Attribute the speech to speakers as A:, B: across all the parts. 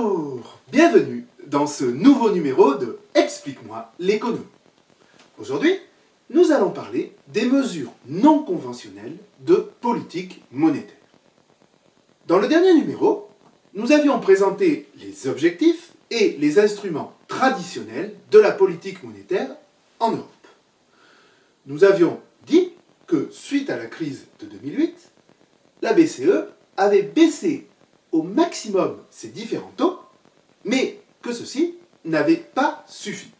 A: Bonjour, bienvenue dans ce nouveau numéro de Explique-moi l'économie. Aujourd'hui, nous allons parler des mesures non conventionnelles de politique monétaire. Dans le dernier numéro, nous avions présenté les objectifs et les instruments traditionnels de la politique monétaire en Europe. Nous avions dit que suite à la crise de 2008, la BCE avait baissé au maximum ses différents taux, mais que ceci n'avait pas suffi.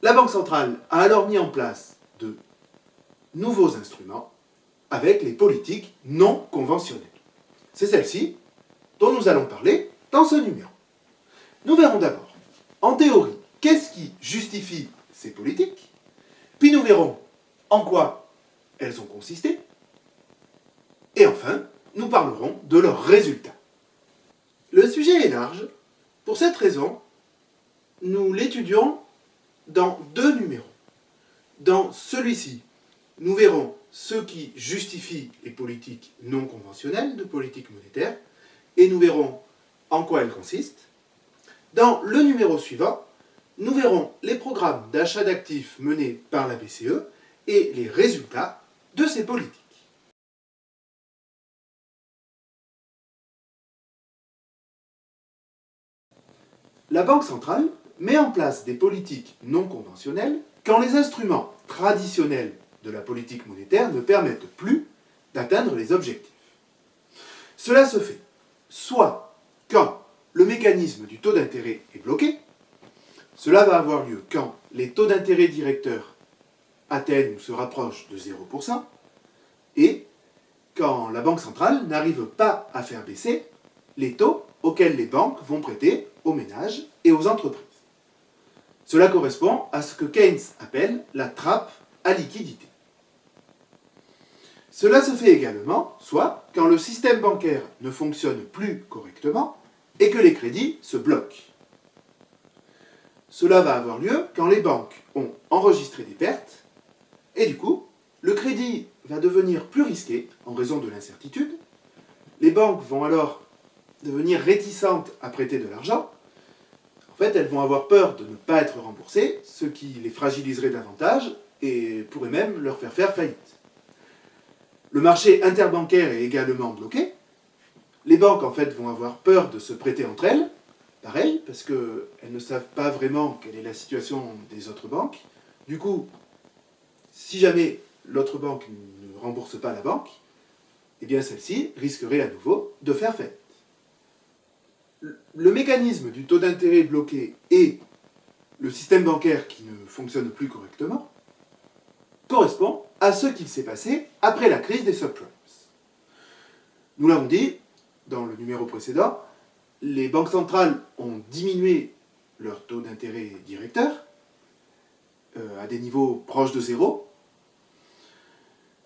A: La Banque centrale a alors mis en place de nouveaux instruments avec les politiques non conventionnelles. C'est celle-ci dont nous allons parler dans ce numéro. Nous verrons d'abord, en théorie, qu'est-ce qui justifie ces politiques, puis nous verrons en quoi elles ont consisté, et enfin, nous parlerons de leurs résultats. Le sujet est large. Pour cette raison, nous l'étudions dans deux numéros. Dans celui-ci, nous verrons ce qui justifie les politiques non conventionnelles de politique monétaire et nous verrons en quoi elles consistent. Dans le numéro suivant, nous verrons les programmes d'achat d'actifs menés par la BCE et les résultats de ces politiques. La Banque centrale met en place des politiques non conventionnelles quand les instruments traditionnels de la politique monétaire ne permettent plus d'atteindre les objectifs. Cela se fait soit quand le mécanisme du taux d'intérêt est bloqué, cela va avoir lieu quand les taux d'intérêt directeurs atteignent ou se rapprochent de 0%, et quand la Banque centrale n'arrive pas à faire baisser les taux auxquels les banques vont prêter aux ménages et aux entreprises. Cela correspond à ce que Keynes appelle la trappe à liquidité. Cela se fait également, soit quand le système bancaire ne fonctionne plus correctement et que les crédits se bloquent. Cela va avoir lieu quand les banques ont enregistré des pertes et du coup, le crédit va devenir plus risqué en raison de l'incertitude. Les banques vont alors devenir réticentes à prêter de l'argent. En fait, elles vont avoir peur de ne pas être remboursées, ce qui les fragiliserait davantage et pourrait même leur faire faillite. Le marché interbancaire est également bloqué. Les banques, en fait, vont avoir peur de se prêter entre elles, pareil, parce qu'elles ne savent pas vraiment quelle est la situation des autres banques. Du coup, si jamais l'autre banque ne rembourse pas la banque, eh bien celle-ci risquerait à nouveau de faire faillite. Le mécanisme du taux d'intérêt bloqué et le système bancaire qui ne fonctionne plus correctement correspond à ce qu'il s'est passé après la crise des subprimes. Nous l'avons dit dans le numéro précédent, les banques centrales ont diminué leur taux d'intérêt directeur à des niveaux proches de zéro,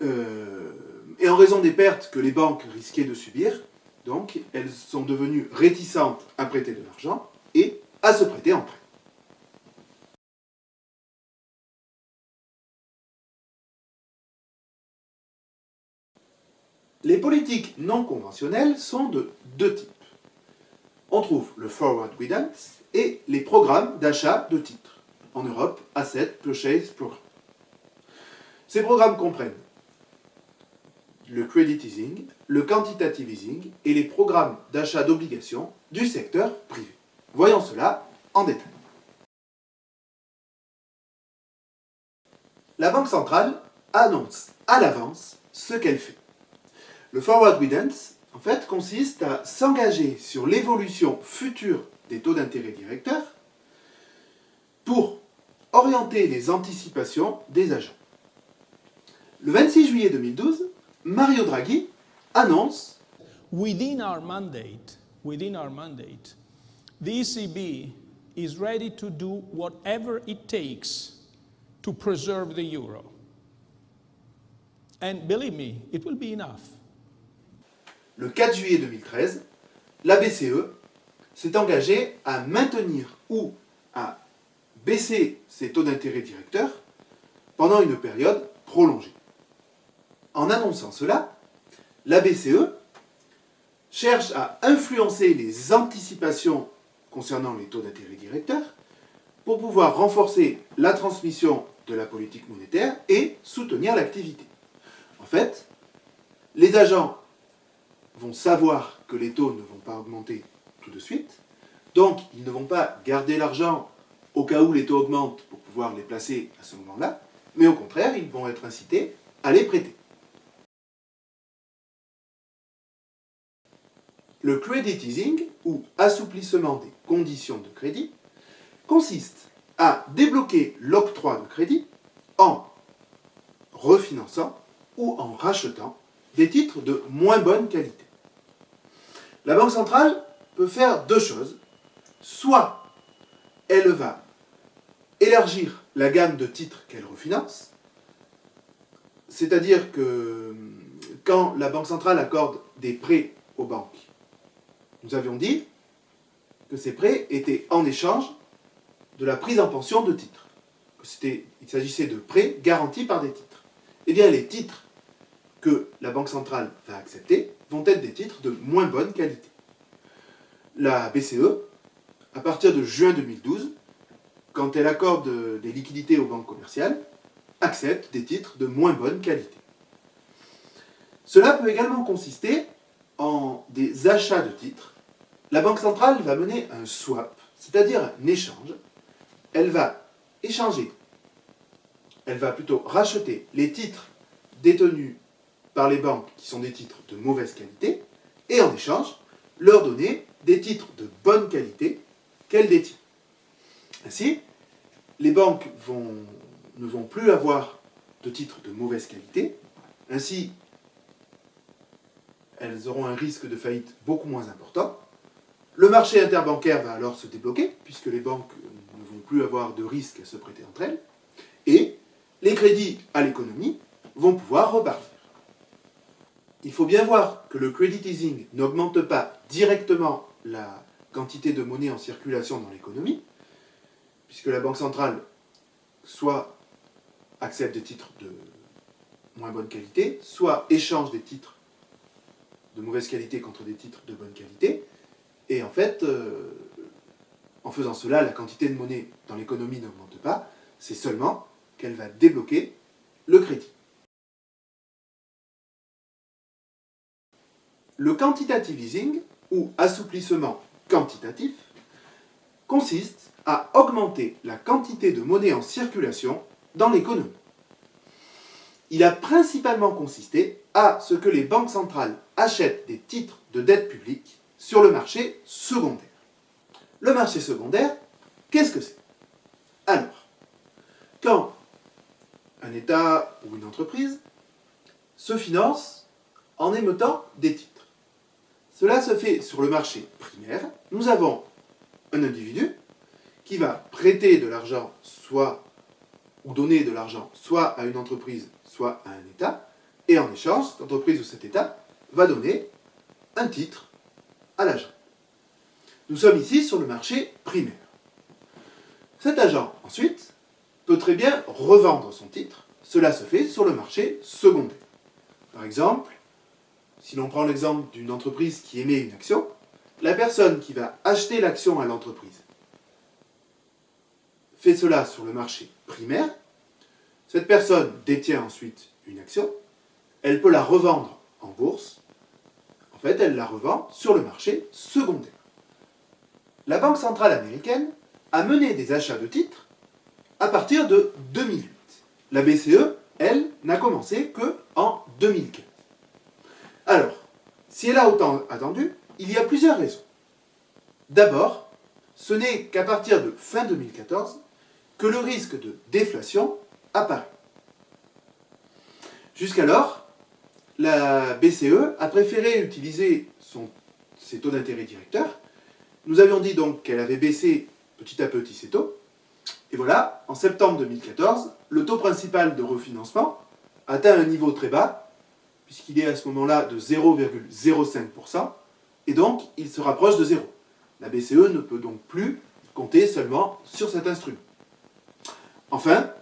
A: et en raison des pertes que les banques risquaient de subir, donc elles sont devenues réticentes à prêter de l'argent et à se prêter en prêt. Les politiques non conventionnelles sont de deux types. On trouve le Forward Guidance et les programmes d'achat de titres. En Europe, Asset Purchase Programme. Ces programmes comprennent le credit easing, le quantitative easing et les programmes d'achat d'obligations du secteur privé. Voyons cela en détail. La Banque centrale annonce à l'avance ce qu'elle fait. Le forward guidance, en fait, consiste à s'engager sur l'évolution future des taux d'intérêt directeurs pour orienter les anticipations des agents. Le 26 juillet 2012, Mario Draghi annonce
B: Within our mandate, the ECB is ready to do whatever it takes to preserve the euro. And believe me, it will be enough.
A: Le 4 juillet 2013, la BCE s'est engagée à maintenir ou à baisser ses taux d'intérêt directeurs pendant une période prolongée. En annonçant cela, la BCE cherche à influencer les anticipations concernant les taux d'intérêt directeurs pour pouvoir renforcer la transmission de la politique monétaire et soutenir l'activité. En fait, les agents vont savoir que les taux ne vont pas augmenter tout de suite, donc ils ne vont pas garder l'argent au cas où les taux augmentent pour pouvoir les placer à ce moment-là, mais au contraire, ils vont être incités à les prêter. Le credit easing, ou assouplissement des conditions de crédit, consiste à débloquer l'octroi de crédit en refinançant ou en rachetant des titres de moins bonne qualité. La Banque centrale peut faire deux choses. Soit elle va élargir la gamme de titres qu'elle refinance, c'est-à-dire que quand la Banque centrale accorde des prêts aux banques, nous avions dit que ces prêts étaient en échange de la prise en pension de titres. Il s'agissait de prêts garantis par des titres. Eh bien, les titres que la Banque centrale va accepter vont être des titres de moins bonne qualité. La BCE, à partir de juin 2012, quand elle accorde des liquidités aux banques commerciales, accepte des titres de moins bonne qualité. Cela peut également consister en des achats de titres. La Banque centrale va mener un swap, c'est-à-dire un échange. Elle va échanger, elle va plutôt racheter les titres détenus par les banques qui sont des titres de mauvaise qualité, et en échange, leur donner des titres de bonne qualité qu'elle détient. Ainsi, les banques ne vont plus avoir de titres de mauvaise qualité, ainsi elles auront un risque de faillite beaucoup moins important. Le marché interbancaire va alors se débloquer, puisque les banques ne vont plus avoir de risque à se prêter entre elles, et les crédits à l'économie vont pouvoir repartir. Il faut bien voir que le credit easing n'augmente pas directement la quantité de monnaie en circulation dans l'économie, puisque la Banque centrale soit accepte des titres de moins bonne qualité, soit échange des titres de mauvaise qualité contre des titres de bonne qualité, et en fait, en faisant cela, la quantité de monnaie dans l'économie n'augmente pas, c'est seulement qu'elle va débloquer le crédit. Le quantitative easing, ou assouplissement quantitatif, consiste à augmenter la quantité de monnaie en circulation dans l'économie. Il a principalement consisté à ce que les banques centrales achètent des titres de dette publique sur le marché secondaire. Le marché secondaire, qu'est-ce que c'est? Alors, quand un État ou une entreprise se finance en émettant des titres, cela se fait sur le marché primaire. Nous avons un individu qui va prêter de l'argent ou donner de l'argent soit à une entreprise, soit à un État, et en échange, cette entreprise ou cet État va donner un titre à l'agent. Nous sommes ici sur le marché primaire. Cet agent, ensuite, peut très bien revendre son titre. Cela se fait sur le marché secondaire. Par exemple, si l'on prend l'exemple d'une entreprise qui émet une action, la personne qui va acheter l'action à l'entreprise fait cela sur le marché primaire. Cette personne détient ensuite une action. Elle peut la revendre en bourse. En fait, elle la revend sur le marché secondaire. La Banque centrale américaine a mené des achats de titres à partir de 2008. La BCE, elle, n'a commencé qu'en 2015. Alors, si elle a autant attendu, il y a plusieurs raisons. D'abord, ce n'est qu'à partir de fin 2014 que le risque de déflation apparaît. Jusqu'alors, la BCE a préféré utiliser ses taux d'intérêt directeurs. Nous avions dit donc qu'elle avait baissé petit à petit ses taux. Et voilà, en septembre 2014, le taux principal de refinancement atteint un niveau très bas, puisqu'il est à ce moment-là de 0,05%, et donc il se rapproche de zéro. La BCE ne peut donc plus compter seulement sur cet instrument. Enfin,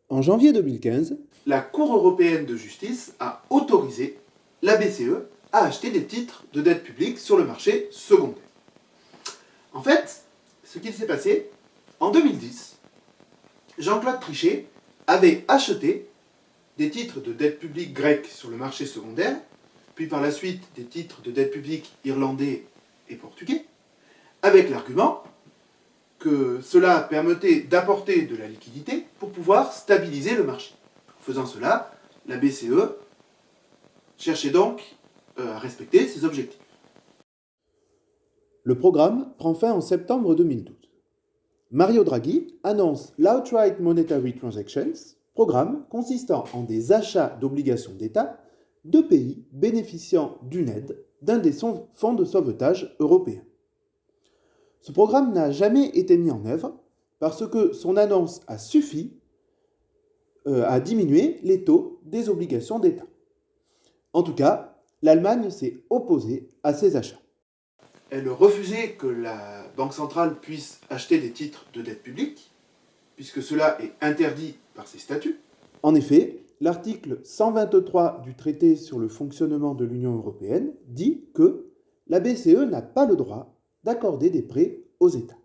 A: en janvier 2015, la Cour européenne de justice a autorisé la BCE a acheté des titres de dette publique sur le marché secondaire. En fait, ce qu'il s'est passé, en 2010, Jean-Claude Trichet avait acheté des titres de dette publique grecque sur le marché secondaire, puis par la suite des titres de dette publique irlandais et portugais, avec l'argument que cela permettait d'apporter de la liquidité pour pouvoir stabiliser le marché. En faisant cela, la BCE cherchait donc à respecter ses objectifs. Le programme prend fin en septembre 2012. Mario Draghi annonce l'Outright Monetary Transactions, programme consistant en des achats d'obligations d'État de pays bénéficiant d'une aide d'un des fonds de sauvetage européens. Ce programme n'a jamais été mis en œuvre parce que son annonce a suffi à diminuer les taux des obligations d'État. En tout cas, l'Allemagne s'est opposée à ces achats. Elle refusait que la Banque centrale puisse acheter des titres de dette publique, puisque cela est interdit par ses statuts. En effet, l'article 123 du traité sur le fonctionnement de l'Union européenne dit que la BCE n'a pas le droit d'accorder des prêts aux États.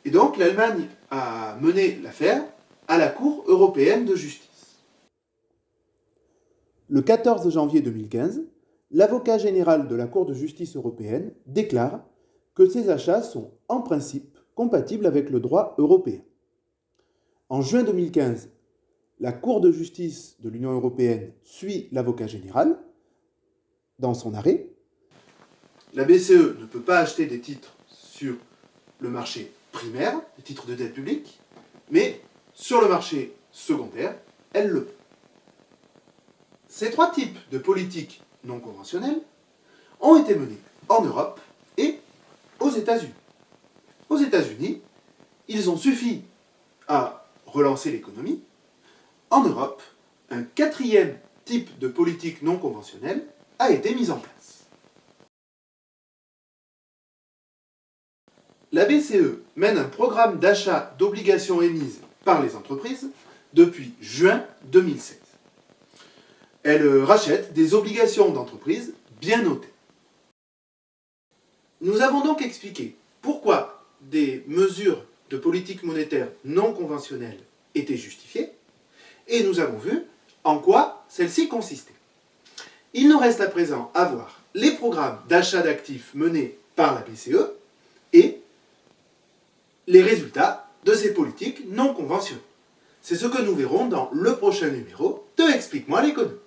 A: Et donc l'Allemagne a mené l'affaire à la Cour européenne de justice. Le 14 janvier 2015, l'avocat général de la Cour de justice européenne déclare que ces achats sont en principe compatibles avec le droit européen. En juin 2015, la Cour de justice de l'Union européenne suit l'avocat général dans son arrêt. La BCE ne peut pas acheter des titres sur le marché primaire, des titres de dette publique, mais sur le marché secondaire, elle le peut. Ces trois types de politiques non conventionnelles ont été menés en Europe et aux États-Unis. Aux États-Unis, ils ont suffi à relancer l'économie. En Europe, un quatrième type de politique non conventionnelle a été mis en place. La BCE mène un programme d'achat d'obligations émises par les entreprises depuis juin 2016. Elle rachète des obligations d'entreprise bien notées. Nous avons donc expliqué pourquoi des mesures de politique monétaire non conventionnelles étaient justifiées, et nous avons vu en quoi celles-ci consistaient. Il nous reste à présent à voir les programmes d'achat d'actifs menés par la BCE et les résultats de ces politiques non conventionnelles. C'est ce que nous verrons dans le prochain numéro de Explique-moi l'économie.